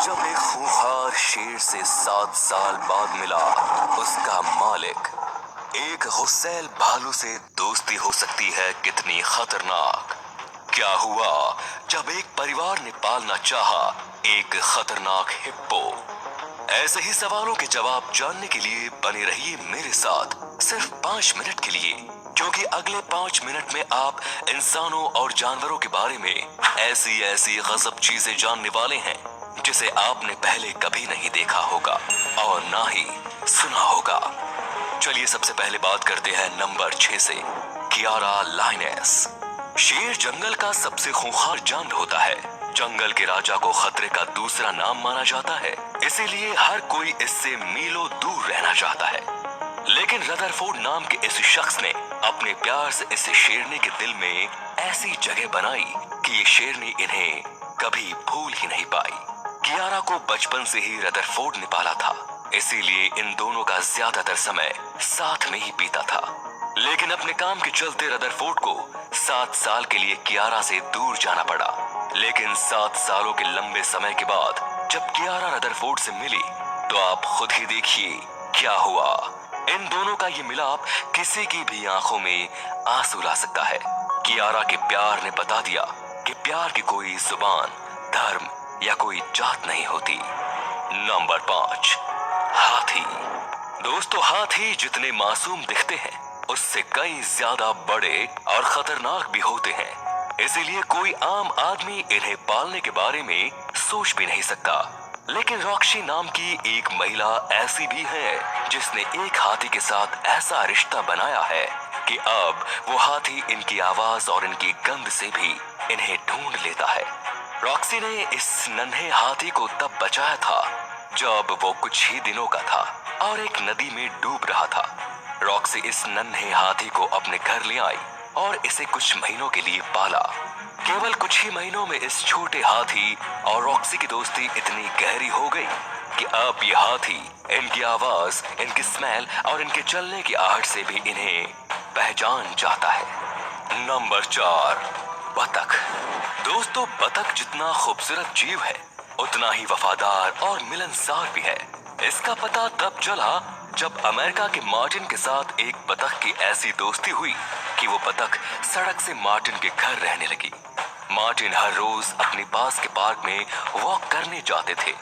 जब एक खूंखार शेर से 7 साल बाद मिला उसका मालिक, एक गुस्सैल भालू से दोस्ती हो सकती है कितनी खतरनाक। क्या हुआ जब एक परिवार ने पालना चाहा एक खतरनाक हिप्पो? ऐसे ही सवालों के जवाब जानने के लिए बने रहिए मेरे साथ सिर्फ 5 मिनट के लिए, क्योंकि अगले 5 मिनट में आप इंसानों और जानवरों के बारे में ऐसी ऐसी गजब चीजें जानने वाले हैं जिसे आपने पहले कभी नहीं देखा होगा और ना ही सुना होगा। चलिए सबसे पहले बात करते हैं नंबर 6 से, कियारा लायनेस। शेर जंगल का सबसे खूंखार जानवर होता है। जंगल के राजा को खतरे का दूसरा नाम माना जाता है, इसीलिए हर कोई इससे मीलों दूर रहना चाहता है। लेकिन रदरफोर्ड नाम के इस शख्स ने अपने प्यार से इस शेरनी के दिल में ऐसी जगह बनाई कि ये शेरनी इन्हें कभी भूल ही नहीं पाई। कियारा को बचपन से ही रदरफोर्ड ने पाला था, इसीलिए इन दोनों का ज्यादातर समय साथ में ही बीता था। लेकिन अपने काम के चलते रदरफोर्ड को 7 साल के लिए कियारा से दूर जाना पड़ा। लेकिन 7 सालों के लंबे समय के बाद जब कियारा रदरफोर्ड से मिली तो आप खुद ही देखिए क्या हुआ। इन दोनों का ये मिलाप किसी की भी आंखों में आंसू ला सकता है। कियारा के प्यार ने बता दिया कि प्यार की कोई जुबान, धर्म या कोई जात नहीं होती। नंबर 5, हाथी। दोस्तों, हाथी जितने मासूम दिखते हैं उससे कई ज्यादा बड़े और खतरनाक भी होते हैं, इसीलिए कोई आम आदमी इन्हें पालने के बारे में सोच भी नहीं सकता। लेकिन रॉक्सी नाम की एक महिला ऐसी भी है जिसने एक हाथी के साथ ऐसा रिश्ता बनाया है कि अब वो हाथी इनकी आवाज और इनकी गंध से भी इन्हें ढूंढ लेता है। रॉक्सी ने इस नन्हे हाथी को तब बचाया था जब वो कुछ ही दिनों का था और एक नदी में डूब रहा था। रॉक्सी इस नन्हे हाथी को अपने घर ले आई और इसे कुछ महीनों के लिए पाला। केवल कुछ ही महीनों में इस छोटे हाथी और रॉक्सी की दोस्ती इतनी गहरी हो गई कि अब ये हाथी इनकी आवाज, इनकी स्मेल और इनके चलने की आहट से भी इन्हें पहचान जाता है। नंबर 4, बतख। दोस्तों, बतख जितना खूबसूरत जीव है उतना ही वफादार और मिलनसार भी है। इसका पता तब चला जब अमेरिका के मार्टिन के साथ एक बतख की ऐसी दोस्ती हुई कि वो बतख सड़क से मार्टिन के घर रहने लगी। मार्टिन हर रोज अपने पास के पार्क में वॉक करने जाते थे।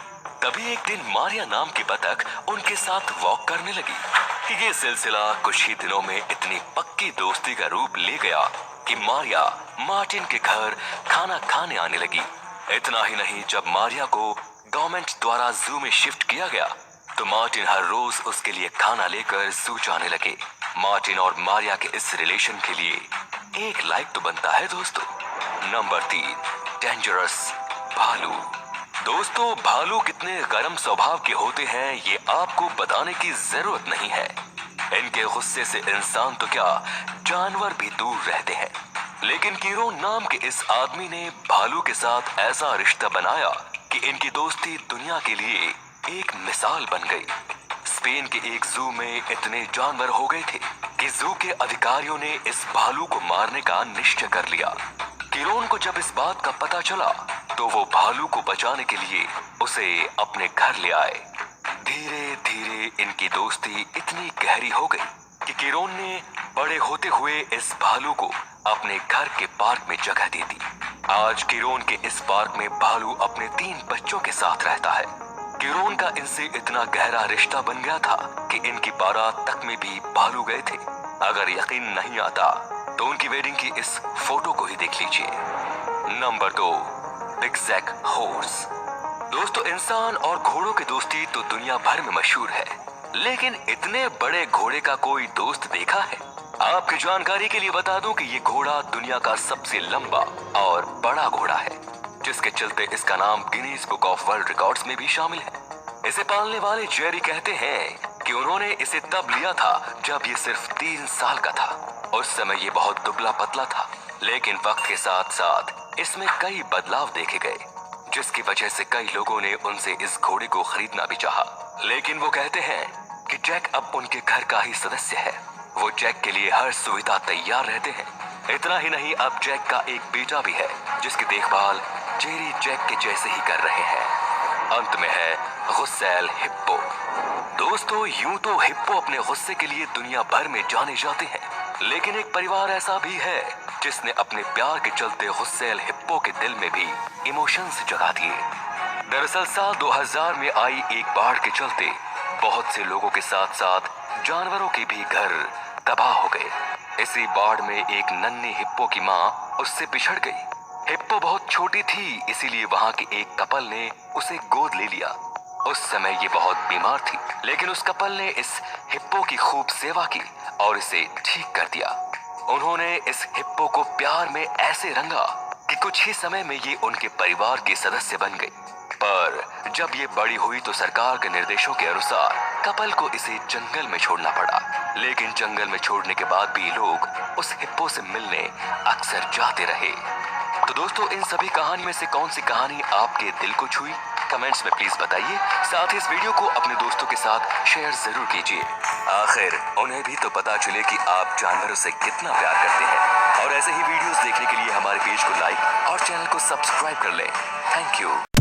तभी एक दिन मारिया नाम की बतख उनके साथ वॉक करने लगी। ये सिलसिला कुछ ही दिनों में इतनी पक्की दोस्ती का रूप ले गया कि मारिया मार्टिन के घर खाना खाने आने लगी। इतना ही नहीं, जब मारिया को गवर्नमेंट द्वारा जू में शिफ्ट किया गया तो मार्टिन हर रोज उसके लिए खाना लेकर जू जाने लगे। मार्टिन और मारिया के इस रिलेशन के लिए एक लाइक तो बनता है दोस्तों। नंबर 3, डेंजरस भालू। दोस्तों, भालू कितने गर्म स्वभाव के होते हैं ये आपको बताने की जरूरत नहीं है। इनके गुस्से से इंसान तो क्या, जानवर भी दूर रहते हैं। लेकिन कीरो नाम के इस आदमी ने भालू के साथ ऐसा रिश्ता बनाया कि इनकी दोस्ती दुनिया के लिए एक मिसाल बन गई। स्पेन के एक जू में इतने जानवर हो गए थे कि जू के अधिकारियों ने इस भालू को मारने का निश्चय कर लिया। किरोन को जब इस बात का पता चला तो वो भालू को बचाने के लिए उसे अपने घर ले आए। धीरे धीरे इनकी दोस्ती इतनी गहरी हो गई कि किरोन ने बड़े होते हुए इस भालू को अपने घर के पार्क में जगह दे दी। आज किरोन के इस पार्क में भालू अपने 3 बच्चों के साथ रहता है। किरोन का इनसे इतना गहरा रिश्ता बन गया था कि इनकी बारात तक में भी भालू गए थे। अगर यकीन नहीं आता तो उनकी वेडिंग की इस फोटो को ही देख लीजिए। Number 2, big jack horse. दोस्तों, इंसान और घोड़ों की दोस्ती तो दुनिया भर में मशहूर है, लेकिन इतने बड़े घोड़े का कोई दोस्त देखा है? आपकी जानकारी के लिए बता दूं कि ये घोड़ा दुनिया का सबसे लंबा और बड़ा घोड़ा है, जिसके चलते इसका नाम Guinness book of world records में भी शामिल है। इसे पालने वाले जेरी कहते हैं कि उन्होंने इसे तब लिया था जब ये सिर्फ 3 साल का था। उस समय ये बहुत दुबला पतला था, लेकिन वक्त के साथ साथ इसमें कई बदलाव देखे गए, जिसकी वजह से कई लोगों ने उनसे इस घोड़े को खरीदना भी चाहा। लेकिन वो कहते हैं कि जैक अब उनके घर का ही सदस्य है। वो जैक के लिए हर सुविधा तैयार रहते हैं। इतना ही नहीं, अब जैक का एक बेटा भी है जिसकी देखभाल जेरी जैक के जैसे ही कर रहे हैं। अंत में है गुस्सैल हिप्पो। दोस्तों, यूं तो हिप्पो अपने गुस्से के लिए दुनिया भर में जाने जाते हैं, लेकिन एक परिवार ऐसा भी है जिसने अपने प्यार के चलते गुस्सैल हिप्पो के दिल में भी इमोशंस जगा दिए। दरअसल साल 2000 में आई एक बाढ़ के चलते बहुत से लोगों के साथ साथ जानवरों के भी घर तबाह हो गए। इसी बाढ़ में एक नन्ही हिप्पो की माँ उससे बिछड़ गई। हिप्पो बहुत छोटी थी, इसीलिए वहाँ के एक कपल ने उसे गोद ले लिया। उस समय ये बहुत बीमार थी, लेकिन उस कपल ने इस हिप्पो की खूब सेवा की और इसे ठीक कर दिया। उन्होंने इस हिप्पो को प्यार में ऐसे रंगा कि कुछ ही समय में ये उनके परिवार के सदस्य बन गई। पर जब ये बड़ी हुई तो सरकार के निर्देशों के अनुसार कपल को इसे जंगल में छोड़ना पड़ा। लेकिन जंगल में छोड़ने के बाद भी लोग उस हिप्पो से मिलने अक्सर जाते रहे। तो दोस्तों, इन सभी कहानी में से कौन सी कहानी आपके दिल को छुई, कमेंट्स में प्लीज बताइए। साथ ही इस वीडियो को अपने दोस्तों के साथ शेयर जरूर कीजिए। आखिर उन्हें भी तो पता चले कि आप जानवरों से कितना प्यार करते हैं। और ऐसे ही वीडियोस देखने के लिए हमारे पेज को लाइक और चैनल को सब्सक्राइब कर लें। Thank you.